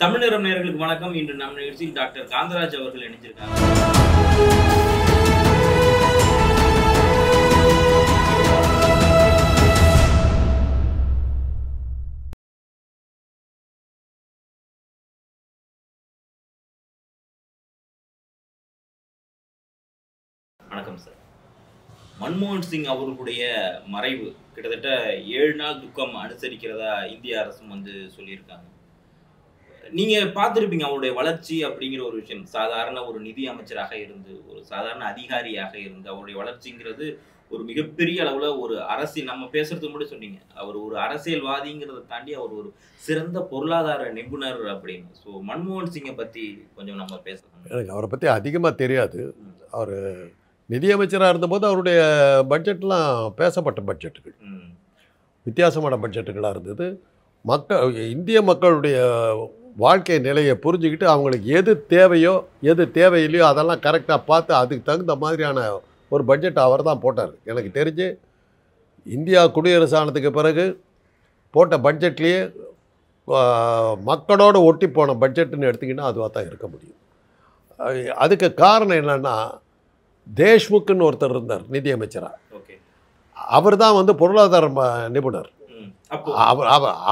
தமிழரம் நேயர்களுக்கு வணக்கம். இன்று நம் நிகழ்ச்சியில் டாக்டர் காந்தராஜ் அவர்கள் இணைஞ்சிருக்காங்க. வணக்கம் சார். மன்மோகன் சிங் அவர்களுடைய மறைவு கிட்டத்தட்ட 7 நாள் துக்கம் அனுசரிக்கிறதா இந்திய அரசும் சொல்லியிருக்காங்க. நீங்க பார்த்துருப்பீங்க அவருடைய வளர்ச்சி அப்படிங்கிற ஒரு விஷயம். சாதாரண ஒரு நிதி அமைச்சராக இருந்து, ஒரு சாதாரண அதிகாரியாக இருந்து அவருடைய வளர்ச்சிங்கிறது ஒரு மிகப்பெரிய அளவுல ஒரு அரசியல், நம்ம பேசுறதுக்கு கூட சொன்னீங்க, அவர் ஒரு அரசியல்வாதிங்கிறத தாண்டி அவர் ஒரு சிறந்த பொருளாதார நிபுணர் அப்படின்னு. ஸோ மன்மோகன் சிங்கை பத்தி கொஞ்சம் நம்ம பேசலாம். எனக்கு அவரை பற்றி அதிகமாக தெரியாது. அவர் நிதியமைச்சராக இருந்தபோது அவருடைய பட்ஜெட்லாம் பேசப்பட்ட பட்ஜெட்டுகள், வித்தியாசமான பட்ஜெட்டுகளாக இருந்தது. இந்திய மக்களுடைய வாழ்க்கை நிலையை புரிஞ்சுக்கிட்டு அவங்களுக்கு எது தேவையோ எது தேவையில்லையோ அதெல்லாம் கரெக்டாக பார்த்து அதுக்கு தகுந்த மாதிரியான ஒரு பட்ஜெட் அவர் தான் போட்டார். எனக்கு தெரிஞ்சு இந்தியா குடியரசு ஆனதுக்கு பிறகு போட்ட பட்ஜெட்லேயே மக்களோடு ஒட்டி போன பட்ஜெட்டுன்னு எடுத்திங்கன்னா அதுவாக தான் இருக்க முடியும். அதுக்கு காரணம் என்னென்னா, தேஷ்முக்குன்னு ஒருத்தர் இருந்தார் நிதியமைச்சராக. அவர் தான் பொருளாதார நிபுணர்.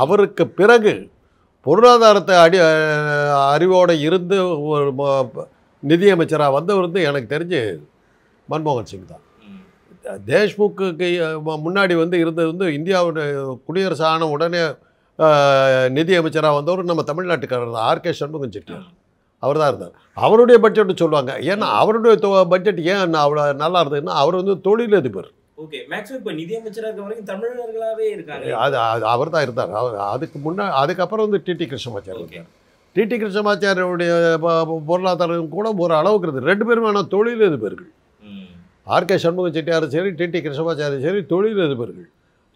அவருக்கு பிறகு பொருளாதாரத்தை அறிவோடு இருந்து ஒரு நிதியமைச்சராக வந்தவர் எனக்கு தெரிஞ்சு மன்மோகன் சிங் தான். தேஷ்முக்கு முன்னாடி இருந்தது இந்தியாவுடைய குடியரசு ஆன உடனே நிதியமைச்சராக வந்தவர் நம்ம தமிழ்நாட்டுக்காரர் தான், ஆர்.கே. சண்முகம் செட்டியார். அவர் தான் இருந்தார். அவருடைய பட்ஜெட்டு சொல்லுவாங்க. ஏன்னா அவருடைய பட்ஜெட் ஏன் அவ்வளோ நல்லா இருந்ததுன்னா, அவர் தொழிலதிபர். ஓகே, மேக்ஸிமம் இப்போ நிதியமைச்சராக இருக்க வரைக்கும் தமிழர்களாகவே இருக்காங்க. அது அவர் தான் இருந்தார். அதுக்கப்புறம் டிடி கிருஷ்ணமாச்சாரி இருக்கார். டிடி கிருஷ்ணமாச்சாரியுடைய பொருளாதாரம் கூட ஒரு அளவுக்கு இருந்தது. 2 பேரும் ஆனால் தொழிலதிபர்கள். ஆர்.கே. சண்முகம் செட்டியாரும் சரி, டிடி கிருஷ்ணமாச்சாரியும் சரி தொழிலதிபர்கள்.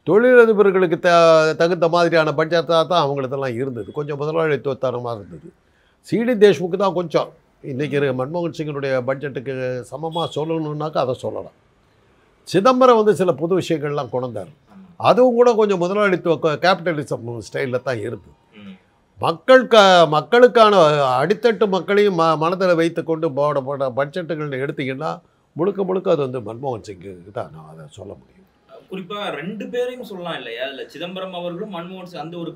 தொழிலதிபர்களுக்கு தகுந்த மாதிரியான பட்ஜெட்டாக தான் அவங்களுக்கெல்லாம் இருந்தது. கொஞ்சம் முதலாளித்துவத்தனமாக இருந்தது. சிடி தேஷ்முக்கு தான் கொஞ்சம் இன்றைக்கி மன்மோகன் சிங்கினுடைய பட்ஜெட்டுக்கு சமமாக சொல்லணுன்னாக்கா அதை சொல்லலாம். சிதம்பரம் சில புது விஷயங்கள்லாம் கொண்டார். அதுவும் கூட கொஞ்சம் முதலாளித்துவ கேபிட்டலிசம் ஸ்டைலில் தான் இருக்குது. மக்களுக்கான அடித்தட்டு மக்களையும் மனதில் வைத்து கொண்டு போட பட்ஜெட்டுகள் எடுத்திங்கன்னா முழுக்க அது மன்மோகன் சிங்குக்கு தான் நான் அதை சொல்ல முடியும். குறிப்பாக 2 பேரையும் சொல்லலாம் இல்லையா? அதில் சிதம்பரம் அவர்களும் மன்மோகன் சிங் அந்த ஒரு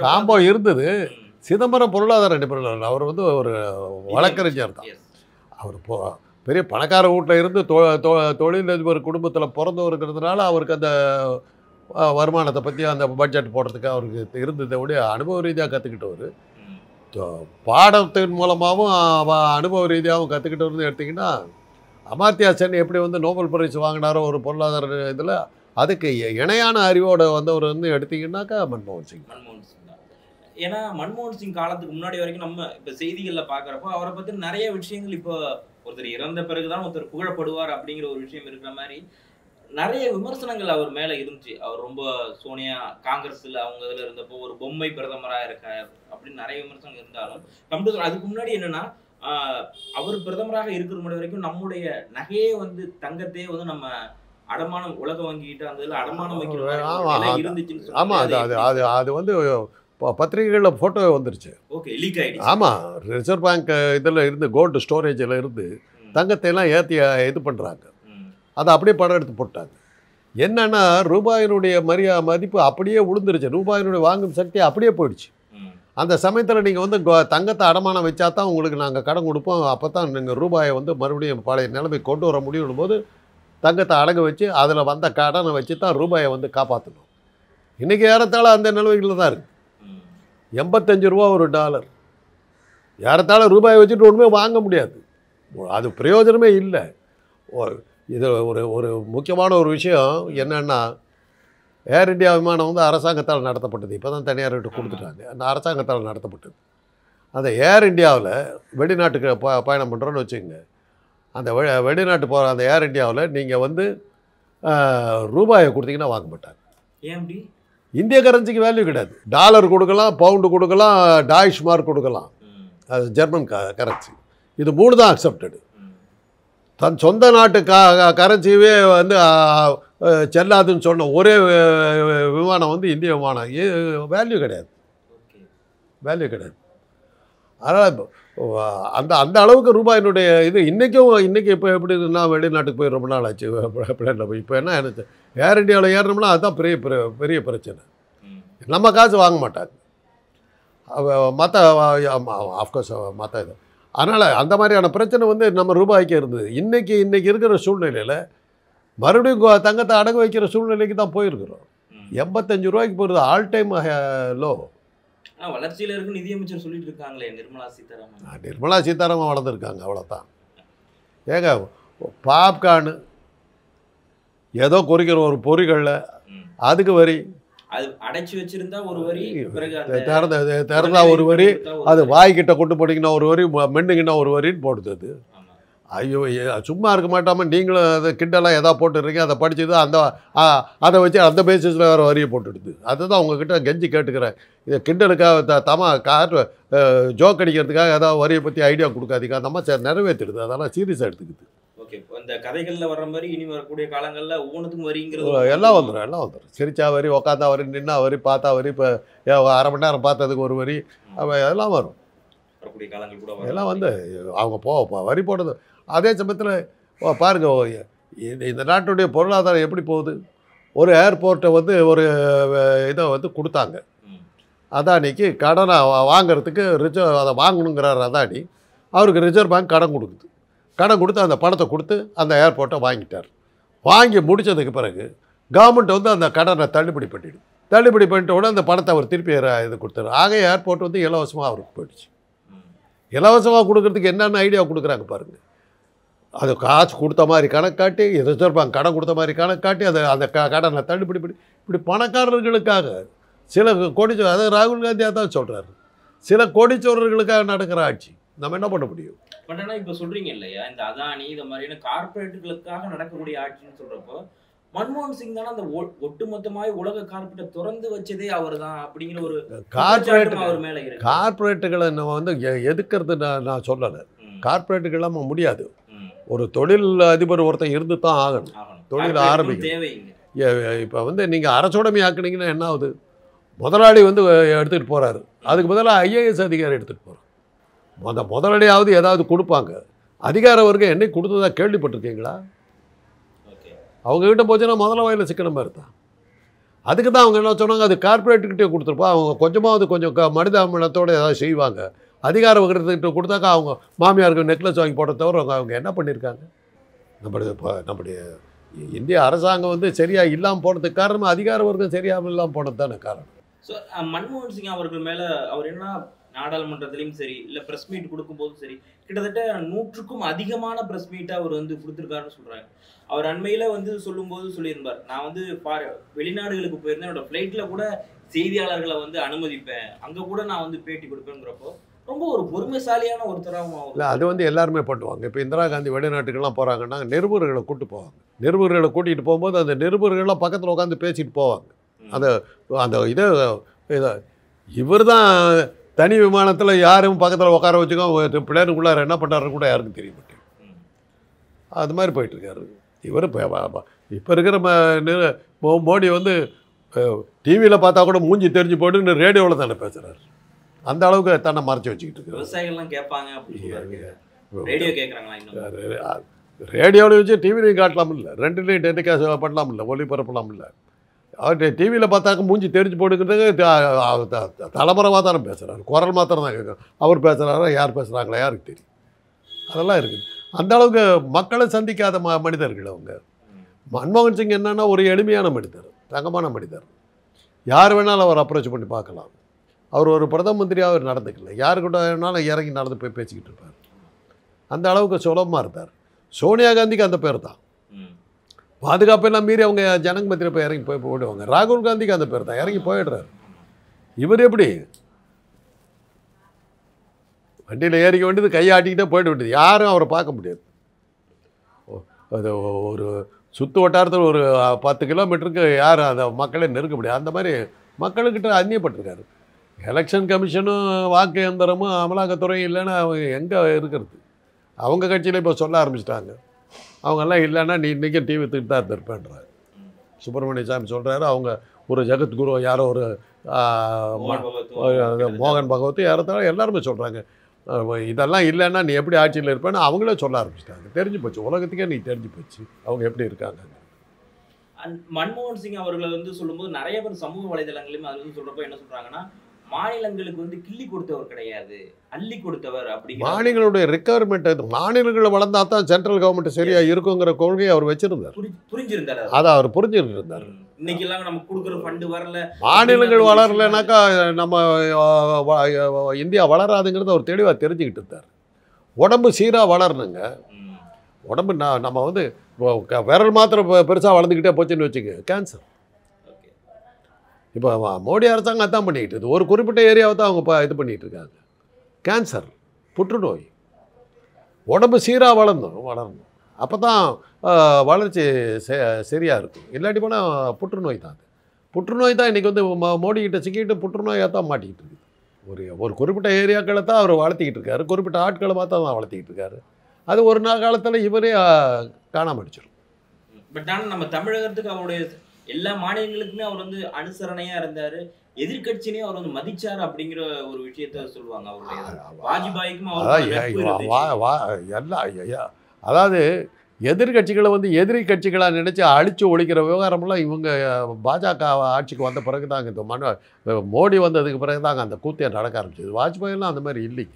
காம்போ இருந்தது. சிதம்பரம் பொருளாதார நிபுணர், அவர் ஒரு வழக்கறிஞர் தான். அவர் பெரிய பணக்கார வீட்டில் இருந்து தொழிலதிபர் குடும்பத்தில் பிறந்தவருங்கிறதுனால அவருக்கு அந்த வருமானத்தை பற்றி அந்த பட்ஜெட் போடுறதுக்கு அவருக்கு இருந்ததை விட அனுபவ ரீதியாக கற்றுக்கிட்டவர். பாடத்தின் மூலமாகவும் அனுபவ ரீதியாகவும் கற்றுக்கிட்டவர்னு எடுத்திங்கன்னா, அமர்த்தியா சென் எப்படி நோபல் பரிசு வாங்கினாரோ ஒரு பொருளாதார இதில், அதுக்கு இணையான அறிவோடு வந்தவர் எடுத்திங்கன்னாக்கா மன்மோகன் சிங். ஏன்னா மன்மோகன் சிங் காலத்துக்கு முன்னாடி வரைக்கும் நம்ம இப்போ செய்திகளில் பார்க்குறப்போ அவரை பற்றி நிறைய விஷயங்கள், இப்போ ஒருத்தர் இறந்த பிறகுதான் ஒருத்தர் புகழப்படுவார் அப்படிங்கிற ஒரு விஷயம் இருக்கிற மாதிரி நிறைய விமர்சனங்கள் அவர் மேலே இருந்துச்சு. அவர் ரொம்ப சோனியா காங்கிரஸில் அவங்க இதில் இருந்தப்போ ஒரு பொம்மை பிரதமராக இருக்கார் அப்படின்னு நிறைய விமர்சனங்கள் இருந்தாலும், கம்ப்யூட்டர் அதுக்கு முன்னாடி என்னன்னா, அவர் பிரதமராக இருக்கிற முன்னாடி வரைக்கும் நம்முடைய நகையே தங்கத்தையே நம்ம அடமானம், உலக வங்கிக்கிட்ட அந்த இதில் அடமானம் வைக்கிற இருந்துச்சுன்னு. ஆமாம், அது பத்திரிகைகளில் ஃபோட்டோ வந்துருச்சு. ஓகே, லீக் ஆகிடுச்சு. ஆமாம், ரிசர்வ் பேங்க் இதில் இருந்து கோல்டு ஸ்டோரேஜில் இருந்து தங்கத்தையெல்லாம் ஏற்றி இது பண்ணுறாங்க. அதை அப்படியே படம் எடுத்து போட்டாங்க. என்னென்னா, ரூபாயினுடைய மதிப்பு அப்படியே விழுந்துருச்சு. ரூபாயினுடைய வாங்கும் சக்தி அப்படியே போயிடுச்சு. அந்த சமயத்தில் நீங்கள் தங்கத்தை அடமானம் வச்சா தான் உங்களுக்கு நாங்கள் கடன் கொடுப்போம், அப்போ தான் நீங்கள் ரூபாயை மறுபடியும் பழைய நிலைமை கொண்டு வர முடியும் போது தங்கத்தை அடகு வச்சு அதில் வந்த கடனை வச்சு தான் ரூபாயை காப்பாற்றணும். இன்றைக்கி ஏறத்தாழ அந்த நிலைமைகளில் தான் இருக்குது. 85 ரூபா ஒரு டாலர். ஏறத்தாழ ரூபாயை வச்சுட்டு ஒன்றுமே வாங்க முடியாது. அது பிரயோஜனமே இல்லை. இது ஒரு முக்கியமான ஒரு விஷயம் என்னென்னா, ஏர் இண்டியா விமானம் அரசாங்கத்தால் நடத்தப்பட்டது. இப்போ தான் தனியார்கிட்ட கொடுத்துட்டாங்க. அந்த அரசாங்கத்தால் நடத்தப்பட்டது. அந்த ஏர் இண்டியாவில் வெளிநாட்டுக்கு பயணம் பண்ணுறோன்னு வச்சுக்கோங்க. அந்த வெளிநாட்டு போகிற அந்த ஏர் இண்டியாவில் நீங்கள் ரூபாயை கொடுத்தீங்கன்னா வாங்க மாட்டாங்க. ஏன் அப்படி? இந்திய கரன்சிக்கு வேல்யூ கிடையாது. டாலர் கொடுக்கலாம், பவுண்டு கொடுக்கலாம், டாய்ஷ் மார்க் கொடுக்கலாம், அது ஜெர்மன் கரன்சி. இது 3 தான் அக்செப்டடு. தன் சொந்த நாட்டு கரன்சியவே செல்லாதுன்னு சொன்ன ஒரே விமானம் இந்திய விமானம். வேல்யூ கிடையாது. அதனால் அந்த அந்த அளவுக்கு ரூபாயினுடைய இது இன்றைக்கி இப்போ எப்படி நான் வெளிநாட்டுக்கு போய் ரொம்ப நாள் ஆச்சு பிளேனில் போய். இப்போ என்ன எனக்கு ஏர் இண்டியாவில் ஏறினோம்னா அதுதான் பெரிய பெரிய பிரச்சனை. நம்ம காசு வாங்க மாட்டாங்க மற்ற ஆஃப்கோர்ஸ் மற்ற இது. அதனால் அந்த மாதிரியான பிரச்சனை வந்து நம்ம ரூபாய்க்கு இருந்தது. இன்றைக்கி இருக்கிற சூழ்நிலையில் மறுபடியும் தங்கத்தை அடகு வைக்கிற சூழ்நிலைக்கு தான் போயிருக்கிறோம். 85 ரூபாய்க்கு போகிறது ஆல் டைம் லோ. வளர்ச்சியில் இருக்கு நிதியமைச்சர் சொல்லிட்டு இருக்காங்களே நிர்மலா சீதாராமன் வளர்ந்துருக்காங்க, அவ்வளோதான். ஏங்க பாப்கார்னு ஏதோ குறிக்கிற ஒரு பொறிகளில் அதுக்கு வரி, அது அடைச்சி வச்சிருந்தா ஒரு வரி, திறந்தா ஒரு வரி, அது வாய்கிட்ட கொண்டு போனீங்கன்னா ஒரு வரி, மென்னுங்கன்னா ஒரு வரின்னு போடுது. அது ஐயோ சும்மா இருக்க மாட்டாமல் நீங்களும் அதை கிண்டெல்லாம் எதாவது போட்டுடுறீங்க. அதை படிச்சது அதை வச்சு அந்த பேசிஸில் வேறு வரியை போட்டுடுது. அதுதான் உங்ககிட்ட கெஞ்சி கேட்டுக்கிறேன். இதை கிண்டலுக்காக ஜோக் அடிக்கிறதுக்காக ஏதாவது வரியை பற்றி ஐடியா கொடுக்காதீங்க. அந்த மாதிரி நிறைவேற்றிடுது. அதெல்லாம் சீரியஸாக எடுத்துக்குது. ஓகே, இந்த கதைகளில் வர்ற மாதிரி இனி வரக்கூடிய காலங்களில் ஒவ்வொன்றுக்கும் வரிங்கிறது எல்லாம் வந்துடும். சிரிச்சா வரி, உக்காந்தா வரி, நின்னா வரி, பார்த்தா வரி, இப்போ அரை மணி நேரம் பார்த்ததுக்கு ஒரு வரி, அதெல்லாம் வரும். வரக்கூடிய காலங்கள் கூட எல்லாம் வந்து அவங்க வரி போடுறது. அதே சமயத்தில் பாருங்கள், இந்த நாட்டுடைய பொருளாதாரம் எப்படி போகுது. ஒரு ஏர்போர்ட்டை வந்து ஒரு இதை வந்து கொடுத்தாங்க அதானிக்கு, கடனை வாங்கிறதுக்கு அதை வாங்கணுங்கிறார் அதானி. அவருக்கு ரிசர்வ் பேங்க் கடன் கொடுக்குது. கடன் கொடுத்து அந்த பணத்தை கொடுத்து அந்த ஏர்போர்ட்டை வாங்கிட்டார். வாங்கி முடித்ததுக்கு பிறகு கவர்மெண்ட் வந்து அந்த கடனை தள்ளுபடி பண்ணிவிடும். தள்ளுபடி பண்ணிட்ட உடனே அந்த பணத்தை அவர் திருப்பி இது கொடுத்தாரு. ஆக ஏர்போர்ட் வந்து இலவசமாக அவருக்கு போயிடுச்சு. இலவசமாக கொடுக்குறதுக்கு என்னென்ன ஐடியா கொடுக்குறாங்க பாருங்கள். அது காசு கொடுத்த மாதிரி கணக்காட்டி, ரிசர்வ் பேங்க் கடன் கொடுத்த மாதிரி கணக்காட்டி, அந்த கடனை தள்ளுபடி பண்ணி இப்படி பணக்காரர்களுக்காக சில அதாவது ராகுல் காந்தியாக தான் சொல்கிறாரு, சில கோடீஸ்வரர்களுக்காக நடக்கிற ஆட்சி. நம்ம என்ன பண்ண முடியும்? பட் ஆனால் இப்போ சொல்கிறீங்க இல்லையா, இந்த அதானி இந்த மாதிரியான கார்பரேட்டுகளுக்காக நடக்கக்கூடிய ஆட்சின்னு சொல்கிறப்போ மன்மோகன் சிங் தானே அந்த ஒட்டுமொத்தமாக உலக கார்பரேட்டை திறந்து வச்சதே அவர் தான் அப்படிங்கிற ஒரு அவர் மேலே இருக்கு. கார்பரேட்டுகளை நம்ம வந்து எதுக்கிறது நான் சொல்லலை. கார்பரேட்டுகள் நம்ம முடியாது. ஒரு தொழில் அதிபர் ஒருத்தன் இருந்து தான் ஆகணும். தொழில் ஆரம்பிக்கணும். இப்போ வந்து நீங்கள் அரசுடைமை ஆக்குனீங்கன்னா என்ன ஆகுது? முதலாளி வந்து எடுத்துகிட்டு போகிறாரு, அதுக்கு பதிலாக ஐஏஎஸ் அதிகாரி எடுத்துகிட்டு போகிறார். அந்த முதலாளியாவது ஏதாவது கொடுப்பாங்க. அதிகார வர்க்கம் என்னைக்கு கொடுத்ததா கேள்விப்பட்டிருக்கீங்களா? அவங்ககிட்ட போச்சுன்னா முதல்ல வயலில் சிக்கன மாதிரி தான். அதுக்கு தான் அவங்க என்ன சொன்னாங்க, அது கார்பரேட்டுக்கிட்டே கொடுத்துருப்பா, அவங்க கொஞ்சமாக கொஞ்சம் மனிதாபிமானத்தோடு ஏதாவது செய்வாங்க. அதிகார வர்க்கத்துக்கிட்ட கொடுத்தாக்கா அவங்க மாமியாருக்கு நெக்லஸ் வாங்கி போட தவிர அவங்க என்ன பண்ணியிருக்காங்க? நம்முடைய இந்திய அரசாங்கம் வந்து சரியாக இல்லாமல் போனதுக்கு காரணம் அதிகார வர்க்கம் சரியாக இல்லாமல் போனது தானே காரணம். ஸோ மன்மோகன் சிங் அவர்கள் மேலே அவர் என்ன நாடாளுமன்றத்திலையும் சரி இல்லை ப்ரெஸ் மீட் கொடுக்கும்போதும் சரி கிட்டத்தட்ட 100க்கும் அதிகமான ப்ரெஸ் மீட்டை அவர் வந்து கொடுத்துருக்காருன்னு சொல்கிறாங்க. அவர் அண்மையில் வந்து சொல்லும்போது சொல்லியிருந்தார், நான் வந்து வெளிநாடுகளுக்கு போயிருந்தேன், என்னோட ஃப்ளைட்டில் கூட செய்தியாளர்களை வந்து அனுமதிப்பேன், அங்கே கூட நான் வந்து பேட்டி கொடுப்பேங்கிறப்போ ரொம்ப ஒரு பொறுமைசாலியான ஒருத்தராகவும் இல்லை. அது வந்து எல்லாருமே பண்ணுவாங்க. இப்போ இந்திரா காந்தி வெளிநாட்டுக்கெல்லாம் போகிறாங்கன்னா நிருபர்களை கூப்பிட்டு போவாங்க. நிருபர்களை கூட்டிகிட்டு போகும்போது அந்த நிருபர்கள்லாம் பக்கத்தில் உட்காந்து பேசிட்டு போவாங்க. அந்த அந்த இவர் தான் தனி விமானத்தில் யாரும் பக்கத்தில் உட்கார வச்சுக்கோ பிளேனுக்குள்ளார என்ன பண்ணுறாருன்னு கூட யாருக்கும் தெரிய மாட்டேன். அது மாதிரி போயிட்டுருக்காரு இவர். இப்போ இருக்கிற மோடி வந்து டிவியில் பார்த்தா கூட மூஞ்சி தெரிஞ்சு போட்டு ரேடியோவில் தானே பேசுகிறாரு. அந்த அளவுக்கு தன்னை மறைச்சி வச்சுக்கிட்டு இருக்கு. விவசாயிகள்லாம் கேட்பாங்க, ரேடியோவில் வச்சு டிவிலையும் காட்டலாம் இல்லை, ரெண்டுலேயும் டெலிகாஸ்ட் பண்ணலாம் இல்லை, ஒளிபரப்பலாம் இல்லை. அவர் டிவியில் பார்த்தாக்க மூஞ்சி தெரிஞ்சு போட்டுக்கிறதுக்கு தலைமுறைமாக தானே பேசுகிறாரு. குரல் மாத்திரம் தான் கேட்குறோம். அவர் பேசுகிறாரா, யார் பேசுகிறாங்களா யாருக்கு தெரியும்? அதெல்லாம் இருக்குது. அந்த அளவுக்கு மக்களை சந்திக்காத மனிதர்கள் அவங்க. மன்மோகன் சிங் என்னன்னா ஒரு எளிமையான மனிதர், தங்கமான மனிதர். யார் வேணாலும் அவர் அப்ரோச் பண்ணி பார்க்கலாம். அவர் ஒரு பிரதம மந்திரியாக அவர் நடந்துக்கல, யாருக்கிட்ட வேணாலும் இறங்கி நடந்து போய் பேசிக்கிட்டு இருப்பார். அந்த அளவுக்கு சுலபமாக இருந்தார். சோனியா காந்திக்கு அந்த பேர் தான். பாதுகாப்பெல்லாம் மீறி அவங்க ஜனங்க மத்தியில் போய் இறங்கி போயிடுவாங்க. ராகுல் காந்திக்கு அந்த பேர் தான், இறங்கி போயிடுறாரு. இவர் எப்படி வண்டியில் ஏறிக்க வேண்டியது, கையாட்டிக்கிட்டே போயிட வேண்டியது, யாரும் அவரை பார்க்க முடியாது. அது ஒரு சுற்று வட்டாரத்தில் ஒரு 10 கிலோமீட்டருக்கு யாரும் அந்த மக்களை நெருக்க முடியாது. அந்த மாதிரி மக்களுக்கிட்ட அந்நியப்பட்டிருக்காரு. எலெக்ஷன் கமிஷனும் வாக்கு இயந்திரமும் அமலாக்கத்துறையும் இல்லைன்னா அவங்க எங்கே இருக்கிறது? அவங்க கட்சியில் இப்போ சொல்ல ஆரம்பிச்சிட்டாங்க, அவங்கெல்லாம் இல்லைன்னா நீ இன்றைக்கி டிவி தூக்கிட்டு தான் இருந்திருப்பேன்றாரு. சுப்பிரமணிய சாமி சொல்கிறாரு, அவங்க ஒரு ஜெகத்குரு யாரோ ஒரு மோகன் பகவத் யாரோ எல்லாருமே சொல்கிறாங்க. இதெல்லாம் இல்லைன்னா நீ எப்படி ஆட்சியில் இருப்பேன்னு அவங்களே சொல்ல ஆரம்பிச்சிட்டாங்க. தெரிஞ்சு போச்சு, உலகத்துக்கே நீ தெரிஞ்சு போச்சு அவங்க எப்படி இருக்காங்க. மன்மோகன் சிங் அவர்களை வந்து சொல்லும்போது நிறைய பேர் சமூக வலைதளங்களையும் அது வந்து சொல்றப்போ என்ன சொல்றாங்கன்னா, மாநிலங்களுக்கு வந்து கிள்ளி கொடுத்தவர் கிடையாது, அள்ளி கொடுத்தவர். அப்படி மாநிலங்களுடைய ரெக்குயர்மெண்ட் மாநிலங்களை வளர்ந்தா தான் சென்ட்ரல் கவர்மெண்ட் சரியா இருக்குங்கிற கொள்கையை அவர் வச்சிருந்தார். புரிஞ்சிருந்தாரு, அதை அவர் புரிஞ்சுட்டு இருந்தார். இன்னைக்கு எல்லாம் நமக்கு கொடுக்குற ஃபண்டு வரல, மாநிலங்கள் வளரலைனாக்கா நம்ம இந்தியா வளராதுங்கிறத அவர் தெளிவாக தெரிஞ்சுக்கிட்டு இருந்தார். உடம்பு சீராக வளரணுங்க. உடம்பு நம்ம வந்து விரல் மாத்திரம் பெருசாக வளர்ந்துக்கிட்டே போச்சுன்னு வச்சுக்க கேன்சர். இப்போ மோடி அரசாங்கம் அதான் பண்ணிக்கிட்டு இருக்குது. ஒரு குறிப்பிட்ட ஏரியாவை தான் அவங்க இது பண்ணிகிட்டு இருக்காங்க. கேன்சர், புற்றுநோய், உடம்பு சீராக வளரணும். அப்போ தான் வளர்ச்சி சரியாக இருக்கும். இல்லாட்டி போனால் புற்றுநோய் தான். புற்றுநோய் தான் இன்றைக்கி வந்து மோடிக்கிட்ட சிக்கிட்டு புற்றுநோயாக தான் மாட்டிக்கிட்டு இருக்குது. ஒரு குறிப்பிட்ட ஏரியாக்களை தான் அவர் வளர்த்திக்கிட்டு இருக்காரு, குறிப்பிட்ட ஆட்களை தான் வளர்த்திக்கிட்டு இருக்காரு. அது ஒரு நாள் காலத்தில் இவரே காணாம அடிச்சிடும். பட் ஆனால் நம்ம தமிழகத்துக்கு அவருடைய எல்லா மாநிலங்களுக்குமே அவர் வந்து அனுசரணையாக இருந்தார், எதிர்கட்சினே அவர் வந்து மதிச்சார் அப்படிங்கிற ஒரு விஷயத்த சொல்லுவாங்க. அவருடைய வாஜ்பாய்க்கும் எல்லாம் அதாவது எதிர்கட்சிகளை வந்து எதிரி கட்சிகளாக நினச்சி அழித்து ஒழிக்கிற விவகாரமெல்லாம் இவங்க பாஜக ஆட்சிக்கு வந்த பிறகு தாங்க, இந்த மோடி வந்ததுக்கு பிறகு தாங்க அந்த கூத்தியை நடக்க ஆரம்பிச்சது. வாஜ்பாயெல்லாம் அந்த மாதிரி இல்லைங்க.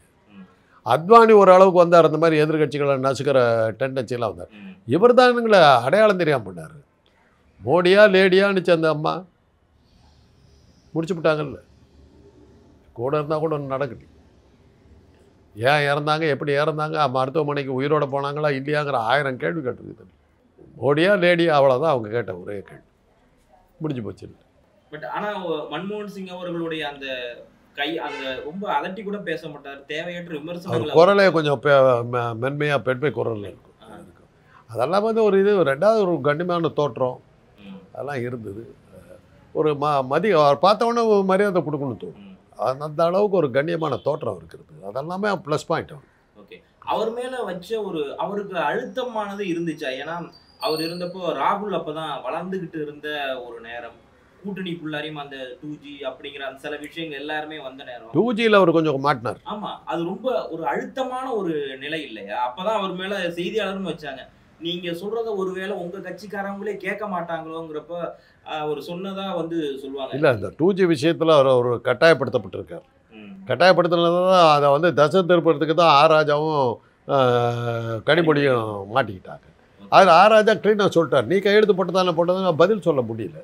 அத்வானி ஓரளவுக்கு வந்தார், அந்த மாதிரி எதிர்கட்சிகளை நசுக்கிற டெண்டன்சியெல்லாம் வந்தார். இவர் தானுங்களை அடையாளம் தெரியாமல் பண்ணார். மோடியா லேடியான்னுச்சு அந்த அம்மா முடிச்சு விட்டாங்கல்ல. கூட இருந்தால் கூட ஒன்று நடக்குது. ஏன் இறந்தாங்க, எப்படி இறந்தாங்க, மருத்துவமனைக்கு உயிரோடு போனாங்களா இல்லையாங்கிற 1000 கேள்வி கேட்டிருக்குது. மோடியா லேடியா அவ்வளோதான் அவங்க கேட்ட ஒரே கேள்வி. முடிஞ்சு போச்சு. பட் ஆனால் மன்மோகன் சிங் அவர்களுடைய அந்த அந்த ரொம்ப அதட்டி கூட பேச மாட்டார், தேவையற்ற விமர்சனங்கள், குரலே கொஞ்சம் மென்மையாக பெண்மை குரல் இருக்கும். அதெல்லாம் வந்து ஒரு இது ரெண்டாவது ஒரு கண்ணியமான தோற்றம் அதெல்லாம் இருந்தது. ஒரு அவர் பார்த்தவொன்னே மரியாதை கொடுக்கணும்னு தோணும். அந்த அளவுக்கு ஒரு கண்ணியமான தோற்றம் இருக்கிறது. அதெல்லாமே ப்ளஸ் பாயிண்ட். ஓகே, அவர் மேலே வச்ச ஒரு அவருக்கு அழுத்தமானது இருந்துச்சா? ஏன்னா அவர் இருந்தப்போ ராகுல் அப்போ தான் வளர்ந்துக்கிட்டு இருந்த ஒரு நேரம், கூட்டணிக்குள்ளாரையும் அந்த 2G அப்படிங்கிற அந்த சில விஷயங்கள் எல்லாருமே வந்த நேரம். 2Gயில் அவர் கொஞ்சம் மாட்டினார். ஆமாம், அது ரொம்ப ஒரு அழுத்தமான ஒரு நிலை இல்லையா? அப்போ தான் அவர் மேலே செய்தியாளர்னு வச்சாங்க. நீங்கள் சொல்கிறத ஒருவேளை உங்கள் கட்சிக்காரங்களே கேட்க மாட்டாங்களோங்கிறப்ப அவர் சொன்னதாக வந்து சொல்லுவாங்க. இல்லை, இந்த 2G விஷயத்தில் அவர் கட்டாயப்படுத்தப்பட்டிருக்கார். கட்டாயப்படுத்தினது தான் அதை வந்து தசை திருப்பறதுக்கு தான் ஆர் ராஜாவும் கனிமொழியும் மாட்டிக்கிட்டாங்க. அதில் ஆர் ராஜா க்ளீனாக சொல்லிட்டார், நீ கையெழுத்து போட்டதான பதில் சொல்ல முடியல.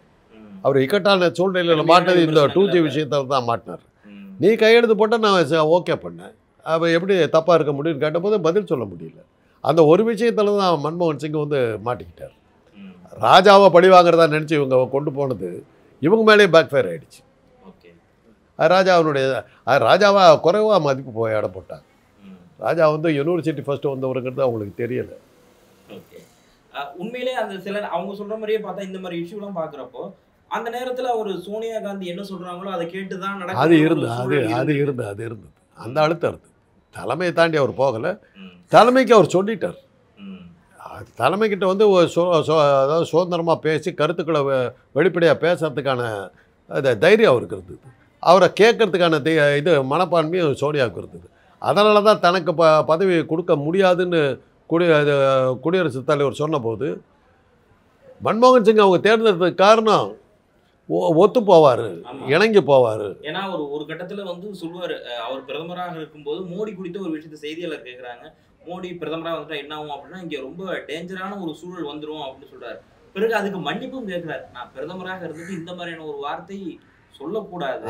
அவர் இக்கட்டான சூழ்நிலையில் மாட்டது இந்த 2G விஷயத்தில் தான் மாட்டினார். நீ கையெழுத்து போட்டால் நான் ஓகே பண்ணேன், அப்போ எப்படி தப்பாக இருக்க முடியும்னு கேட்டபோது பதில் சொல்ல முடியல. அந்த ஒரு விஷயத்தில் தான் மன்மோகன் சிங் வந்து மாட்டிக்கிட்டார். ராஜாவை பழி வாங்குறதா நினச்சி இவங்க கொண்டு போனது இவங்க மேலேயே பேக் ஃபயர் ஆகிடுச்சு. ராஜாவை குறைவாக மதிப்பு போய் இடம் போட்டாங்க. ராஜா வந்து யூனிவர்சிட்டி ஃபர்ஸ்ட் வந்தவருங்கிறது அவங்களுக்கு தெரியலை. ஓகே, உண்மையிலே அந்த சில அவங்க சொல்கிற மாதிரியே பார்த்தா இந்த மாதிரி இஷ்யூலாம் பார்க்குறப்போ அந்த நேரத்தில் அவர் சோனியா காந்தி என்ன சொல்கிறாங்களோ அதை கேட்டு தான் நடக்கும். அது இருந்தது அந்த அழுத்தம் இருந்தது. தலைமையை தாண்டி அவர் போகலை. தலைமைக்கு அவர் சொல்லிட்டார். தலைமைக்கிட்ட வந்து அதாவது சுதந்திரமாக பேசி கருத்துக்களை வெளிப்படையாக பேசுறதுக்கான தைரியம் அவருக்கு இருந்தது. அவரை கேட்கறதுக்கான இது மனப்பான்மையும் சோனியாவுக்கு இருந்தது. அதனால தான் தனக்கு பதவி கொடுக்க முடியாதுன்னு குடியரசுத் தலைவர் சொன்னபோது மன்மோகன் சிங் அவங்க தேர்ந்தெடுத்ததுக்கு காரணம் ஒத்து போவார், இணங்கி போவார். ஏன்னா ஒரு கட்டத்தில் வந்து சொல்லுவார், அவர் பிரதமராக இருக்கும்போது மோடி குறித்த ஒரு விஷயத்தை செய்தியாளர் கேட்குறாங்க, மோடி பிரதமராக வந்துட்டா என்ன ஆகும் அப்படின்னா இங்கே ரொம்ப டேஞ்சரான ஒரு சூழல் வந்துடும் அப்படின்னு சொல்கிறார். பிறகு அதுக்கு மன்னிப்பும் கேட்குறாரு, நான் பிரதமராக இருந்துட்டு இந்த மாதிரியான ஒரு வார்த்தை சொல்லக்கூடாது,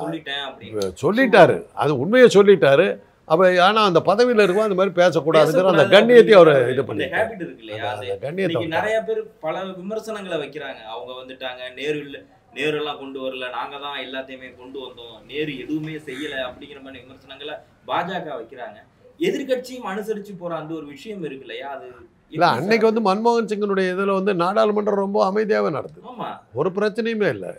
சொல்லிட்டேன் அப்படின்னு சொல்லிட்டாரு. அது உண்மையை சொல்லிட்டாரு. அப்போ ஆனால் அந்த பதவியில் இருக்கும் அந்த மாதிரி பேசக்கூடாதுங்கிற அந்த கண்ணியத்தை அவர் இது பண்ணி ஹேபிட் இருக்கு இல்லையா? கண்ணியத்தை நிறைய பேர் பல விமர்சனங்களை வைக்கிறாங்க. அவங்க வந்துட்டாங்க, நேருலாம் கொண்டு வரல, நாங்கள் தான் எல்லாத்தையுமே கொண்டு வந்தோம், நேரு எதுவுமே செய்யலை அப்படிங்கிற மாதிரி விமர்சனங்களை பாஜக வைக்கிறாங்க. எதிர்கட்சியும் அனுசரித்து போகிற அந்த ஒரு விஷயம் இருக்கு இல்லையா? அது இல்லை, அன்னைக்கு வந்து மன்மோகன் சிங்கினுடைய இதில் வந்து நாடாளுமன்றம் ரொம்ப அமைதியாகவே நடந்தது. ஆமாம், ஒரு பிரச்சனையுமே இல்லை.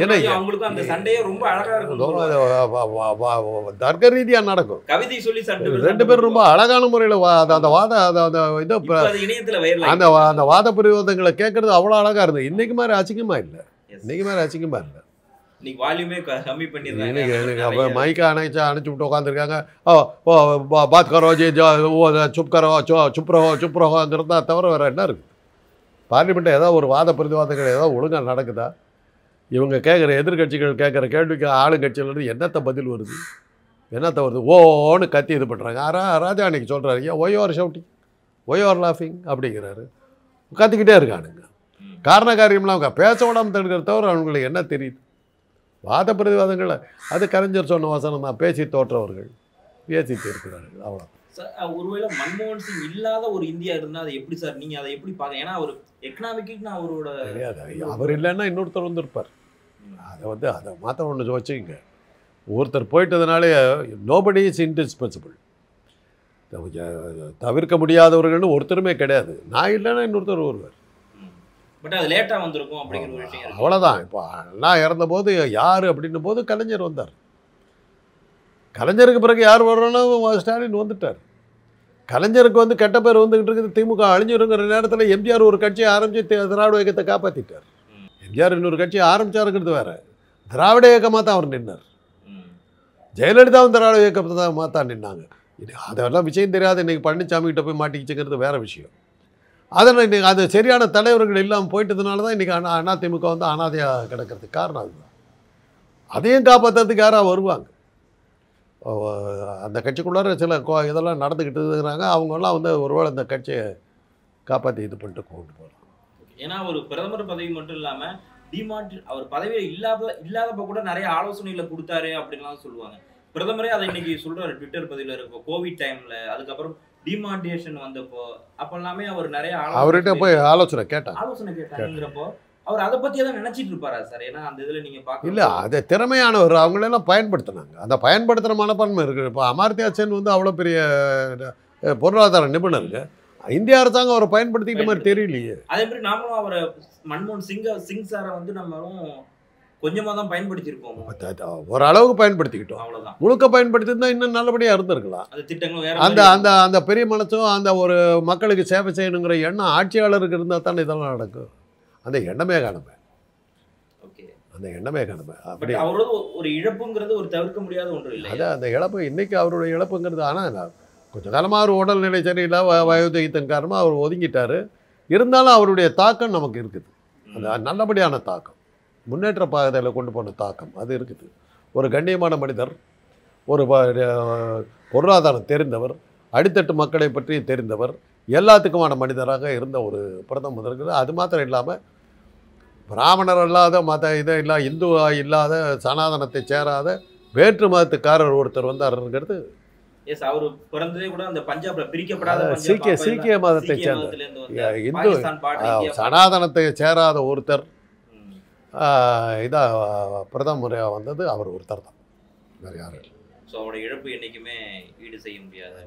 ஏன்னா அவங்களுக்கு அந்த சண்டையே ரொம்ப அழகாக இருக்கும், தர்க்க ரீதியாக நடக்கும். கவிதை சொல்லி சண்டை, 2 பேரும் ரொம்ப அழகான முறையில் அந்த வாத இது இணையத்தில் அந்த வாத பிரயோதங்களை கேட்கறது அவ்வளோ அழகாக இருந்தது. இன்னைக்கு மாதிரி அசிங்கமாக இல்லை. இன்னைக்கு வால்யூமே கம்மி பண்ணிடுறாங்க. எனக்கு மைக்கை அணைச்சி விட்டு உட்காந்துருக்காங்க. பாத் கரோ ஜி சுப் கரோ சுப் ரஹோங்கிறதா தவிர வேறு என்ன இருக்குது? பார்லிமெண்ட்டில் ஏதோ ஒரு வாத பிரதிவாதங்கள் ஏதோ ஒழுங்காக நடக்குதா? இவங்க கேட்குற எதிர்கட்சிகள் கேட்குற கேள்விக்கு ஆளுங்கட்சியிலேருந்து என்னத்தை பதில் வருது? என்னத்தை வருது? ஓன்னு கத்தி இது பண்ணுறாங்க. ராஜா அன்னைக்கு சொல்கிறாரு, ஏன் ஒய்ஆர் ஷவுட்டிங் ஒய்ஆர் லாஃபிங் அப்படிங்கிறாரு. கத்திக்கிட்டே இருக்கானுங்க. காரண காரியம்லாம் அவங்க பேச விடாமல் தடுக்கிறத தவிர அவங்களுக்கு என்ன தெரியுது? வாத பிரதிவாதங்களை அது கலைஞர் சொன்ன வசனம் தான், பேசி தோற்றவர்கள் பேசி தீர்க்கிறார்கள். அவ்வளோ சார். ஒருவேளை மன்மோகன் சிங் இல்லாத ஒரு இந்தியா இருந்தால் அதை எப்படி சார் நீங்கள் அதை எப்படி பார்க்க? ஏன்னா ஒரு எக்கனாமிக்கு அவரோட தெரியாது. அவர் இல்லைன்னா இன்னொருத்தர் வந்திருப்பார். அதை மாற்ற ஒன்று வச்சுக்கோங்க. ஒருத்தர் போயிட்டதுனாலே நோபடி இஸ் இன்டிஸ்பென்சிபிள். தவிர்க்க முடியாதவர்கள்னு ஒருத்தருமே கிடையாது. நான் இல்லைன்னா இன்னொருத்தர் வருவார். பட் அது லேட்டாக வந்திருக்கும் அப்படிங்கிற ஒரு விஷயம். அவ்வளோதான். இப்போ நான் இறந்தபோது யார் அப்படின்னும் போது கலைஞர் வந்தார். கலைஞருக்கு பிறகு யார் வர்றோன்னா ஸ்டாலின் வந்துட்டார். கலைஞருக்கு வந்து கெட்ட பேர் வந்துக்கிட்டு இருக்குது. திமுக அழிஞ்சிருங்கிற நேரத்தில் எம்ஜிஆர் ஒரு கட்சியை ஆரம்பித்து திராவிட இயக்கத்தை காப்பாற்றிட்டார். எம்ஜிஆர் இன்னொரு கட்சியை ஆரம்பிச்சாருங்கிறது வேறு. திராவிட இயக்கமாக தான் அவர் நின்னார். ஜெயலலிதாவும் திராவிட இயக்கத்தை தான் மாற்ற நின்னாங்க. அதெல்லாம் விஷயம் தெரியாது. இன்றைக்கி பழனிசாமி கிட்ட போய் மாட்டிக்கிச்சுங்கிறது வேறு விஷயம். அதில் இன்றைக்கி அது சரியான தலைவர்கள் இல்லாமல் போயிட்டதுனால தான் இன்றைக்கி அதிமுக வந்து அனாதையாக கிடக்கிறதுக்கு காரணம் அதுதான். அதையும் காப்பாற்றுறதுக்கு யாராக வருவாங்க? அந்த கட்சிக்குள்ளார சில இதெல்லாம் நடந்துக்கிட்டு இருக்கிறாங்க. அவங்கெல்லாம் வந்து ஒருவேளை இந்த கட்சியை காப்பாற்றி இது பண்ணிட்டு கொண்டு போகலாம். ஏன்னா ஒரு பிரதமர் பதவி மட்டும் இல்லாமல் டிமாண்ட் அவர் பதவியில் இல்லாதப்ப கூட நிறைய ஆலோசனைகளை கொடுத்தாரு அப்படின்லாம் சொல்லுவாங்க. பிரதமரே அதை இன்னைக்கு சொல்றாரு ட்விட்டர் பதிவில் இருப்போ கோவிட் டைமில். அதுக்கப்புறம் டிமாண்டேஷன் வந்தப்போ அப்பெல்லாமே அவர் நிறைய அவர்கிட்ட போய் ஆலோசனை கேட்டாங்கிறப்போ அவர் அதை பற்றி தான் நினச்சிட்டு இருப்பாரா சார்? ஏன்னா அந்த இதில் நீங்கள் பார்க்க இல்லை, அதை திறமையானவர் அவங்களெல்லாம் பயன்படுத்தினாங்க. அந்த பயன்படுத்துகிற மனப்பான்மை இருக்குது. இப்போ அமர்த்தியா சென் வந்து அவ்வளோ பெரிய பொருளாதார நிபுணருங்க. இந்திய அரசாங்கம் அவரை பயன்படுத்திக்கிட்ட மாதிரி தெரியலையே. அதே மாதிரி நாமளும் அவரை மன்மோகன் சிங் சாரை வந்து நம்மளும் கொஞ்சமாக தான் பயன்படுத்தியிருக்கோம். ஓரளவுக்கு பயன்படுத்திக்கிட்டோம். அவ்வளோதான். முழுக்க பயன்படுத்தியிருந்தால் இன்னும் நல்லபடியாக இருந்திருக்கலாம். அது திட்டங்கள் அந்த அந்த அந்த பெரிய மனசும் அந்த ஒரு மக்களுக்கு சேவை செய்யணுங்கிற எண்ணம் ஆட்சியாளருக்கு இருந்தால் தானே இதெல்லாம் நடக்கும். அந்த எண்ணமே காணுமே. அந்த எண்ணமே காணுமே. அப்படி அவரோட ஒரு இழப்புங்கிறது ஒரு தவிர்க்க முடியாத ஒன்று இல்லை. அதான் அந்த இழப்பு இன்னைக்கு அவருடைய இழப்புங்கிறது. ஆனால் கொஞ்சம் காலமாக அவர் உடல்நிலை சரியில்லை, வயோதிகத்தின் காரணமாக அவர் ஒதுங்கிட்டார். இருந்தாலும் அவருடைய தாக்கம் நமக்கு இருக்குது. அந்த நல்லபடியான தாக்கம், முன்னேற்ற பாதையில் கொண்டு போன தாக்கம் அது இருக்குது. ஒரு கண்ணியமான மனிதர், ஒரு பொருளாதாரம் தெரிந்தவர், அடித்தட்டு மக்களை பற்றி தெரிந்தவர், எல்லாத்துக்குமான மனிதராக இருந்த ஒரு பிரதமர் இருக்குது. அது மாத்திரம் இல்லாமல் பிராமணர் அல்லாத மத இதை இல்லை, இந்து இல்லாத, சனாதனத்தை சேராத வேற்று மதத்துக்காரர் ஒருத்தர் வந்தாருங்கிறது. எஸ், அவர் பிறந்ததே கூட அந்த பஞ்சாப்ல பிரிக்கப்படாத சீக்கிய மதத்தை சேர்ந்த இந்து சனாதனத்தை சேராத ஒருத்தர் இதாக பிரதமராக வந்தது அவர் ஒருத்தர் தான், வேறு யாரும் இல்லை. ஸோ அவரோட இழப்பு என்றைக்குமே ஈடு செய்ய முடியாது.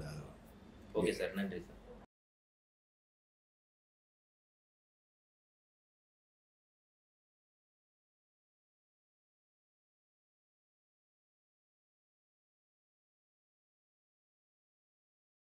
ஓகே சார், நன்றி சார்.